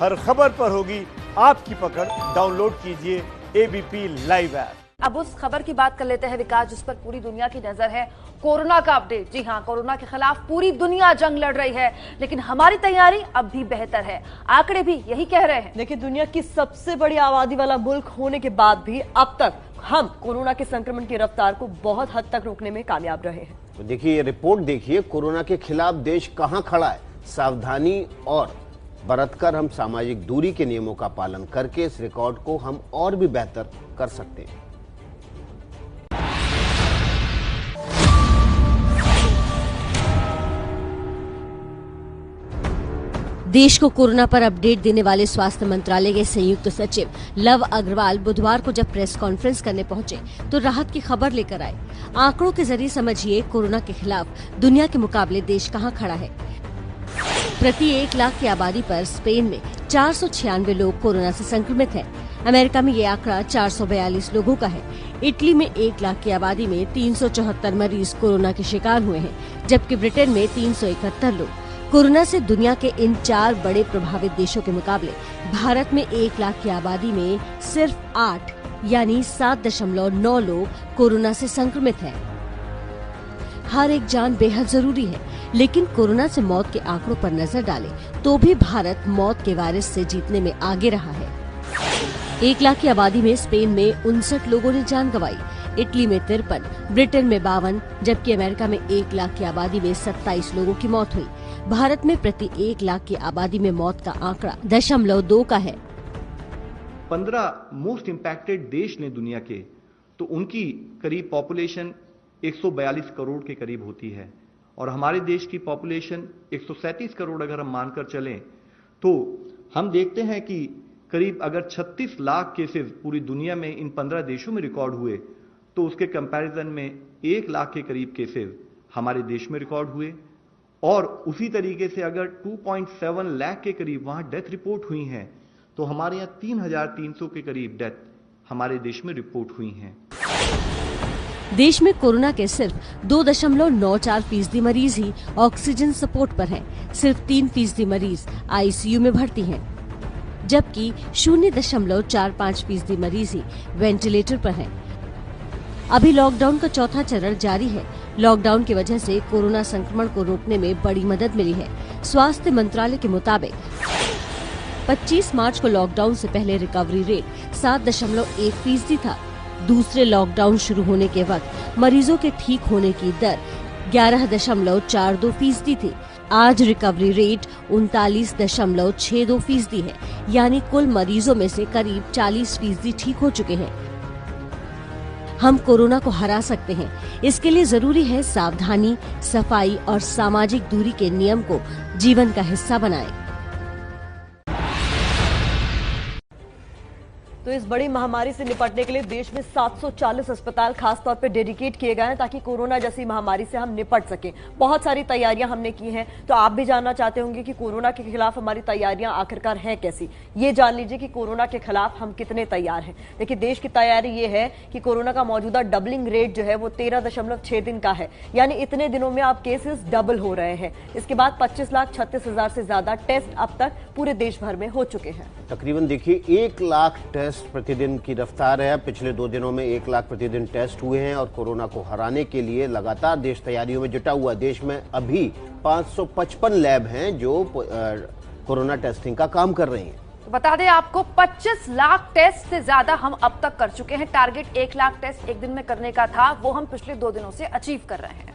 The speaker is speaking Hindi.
हर खबर पर होगी आपकी पकड़। डाउनलोड कीजिए एबीपी लाइव ऐप। अब उस खबर की बात कर लेते हैं विकास, जिस पर पूरी दुनिया की नजर है। कोरोना का अपडेट। जी हां, कोरोना के खिलाफ पूरी दुनिया जंग लड़ रही है, लेकिन हमारी तैयारी अब भी बेहतर है। आंकड़े भी यही कह रहे हैं। देखिए, दुनिया की सबसे बड़ी आबादी वाला मुल्क होने के बाद भी अब तक हम कोरोना के संक्रमण की रफ्तार को बहुत हद तक रोकने में कामयाब रहे हैं। तो देखिए, ये रिपोर्ट देखिए, कोरोना के खिलाफ देश कहां खड़ा है। सावधानी और बरतकर हम सामाजिक दूरी के नियमों का पालन करके इस रिकॉर्ड को हम और भी बेहतर कर सकते हैं। देश को कोरोना पर अपडेट देने वाले स्वास्थ्य मंत्रालय के संयुक्त सचिव लव अग्रवाल बुधवार को जब प्रेस कॉन्फ्रेंस करने पहुंचे तो राहत की खबर लेकर आए। आंकड़ों के जरिए समझिए कोरोना के खिलाफ दुनिया के मुकाबले देश कहां खड़ा है। प्रति 1 लाख की आबादी पर स्पेन में 496 लोग कोरोना से संक्रमित हैं। अमेरिका में ये आंकड़ा 442 लोगों का है। इटली में 1 लाख की आबादी में 374 मरीज कोरोना के शिकार हुए हैं, जबकि ब्रिटेन में 371 लोग। कोरोना से दुनिया के इन 4 बड़े प्रभावित देशों के मुकाबले भारत में 1 लाख की आबादी में सिर्फ 8 यानी 7.9 लोग कोरोना से संक्रमित हैं। हर एक जान बेहद जरूरी है, लेकिन कोरोना से मौत के आंकड़ों पर नजर डालें तो भी भारत मौत के वायरस से जीतने में आगे रहा है। 1 लाख की आबादी में स्पेन में 59 लोगों ने जान गंवाई, इटली में 53, ब्रिटेन में 52, जबकि अमेरिका में 1 लाख की आबादी में 27 लोगों की मौत हुई। भारत में प्रति 1 लाख की आबादी में मौत का आंकड़ा 0.2 का है। 15 मोस्ट इम्पैक्टेड देश ने दुनिया के, तो उनकी करीब पॉपुलेशन 142 करोड़ के करीब होती है, और हमारे देश की पॉपुलेशन 137 करोड़ अगर हम मानकर चलें तो हम देखते हैं कि करीब अगर 36 लाख केसेस पूरी दुनिया में इन 15 देशों में रिकॉर्ड हुए तो उसके कंपैरिजन में 1 लाख के करीब केसेस हमारे देश में रिकॉर्ड हुए, और उसी तरीके से अगर 2.7 लाख के करीब वहां डेथ रिपोर्ट हुई हैं तो हमारे यहाँ 3,300 के करीब डेथ हमारे देश में रिपोर्ट हुई हैं। देश में कोरोना के सिर्फ 2.94% मरीज ही ऑक्सीजन सपोर्ट पर हैं। सिर्फ 3% मरीज आईसीयू में भर्ती हैं, जबकि 0.45% मरीज ही वेंटिलेटर पर हैं। अभी लॉकडाउन का चौथा चरण जारी है। लॉकडाउन की वजह से कोरोना संक्रमण को रोकने में बड़ी मदद मिली है। स्वास्थ्य मंत्रालय के मुताबिक 25 मार्च को लॉकडाउन से पहले रिकवरी रेट 7.1% था। दूसरे लॉकडाउन शुरू होने के वक्त मरीजों के ठीक होने की दर 11.42% थी। आज रिकवरी रेट 39.62% है, यानी कुल मरीजों में से करीब 40% ठीक हो चुके हैं। हम कोरोना को हरा सकते हैं। इसके लिए जरूरी है सावधानी, सफाई और सामाजिक दूरी के नियम को जीवन का हिस्सा बनाएं। तो इस बड़ी महामारी से निपटने के लिए देश में 740 अस्पताल खास तौर पे डेडिकेट किए गए हैं, ताकि कोरोना जैसी महामारी से हम निपट सकें। बहुत सारी तैयारियां हमने की हैं, तो आप भी जानना चाहते होंगे कि कोरोना के खिलाफ हमारी तैयारियां आखिरकार हैं कैसी। ये जान लीजिए कि कोरोना के खिलाफ हम कितने तैयार हैं। देखिए, देश की तैयारी ये है कि कोरोना का मौजूदा डबलिंग रेट जो है वो 13.6 दिन का है, यानी इतने दिनों में अब केसेस डबल हो रहे हैं। इसके बाद 25,36,000 से ज्यादा टेस्ट अब तक पूरे देश भर में हो चुके हैं। तकरीबन देखिए 1 लाख टेस्ट प्रतिदिन की रफ्तार है। पिछले 2 दिनों में 1 लाख प्रतिदिन टेस्ट हुए हैं, और कोरोना को हराने के लिए लगातार देश तैयारियों में जुटा हुआ। देश में अभी 555 लैब हैं जो कोरोना टेस्टिंग का काम कर रही हैं। तो बता दें आपको, 25 लाख टेस्ट से ज्यादा हम अब तक कर चुके हैं। टारगेट 1 लाख टेस्ट एक दिन में करने का था, वो हम पिछले 2 दिनों से अचीव कर रहे हैं।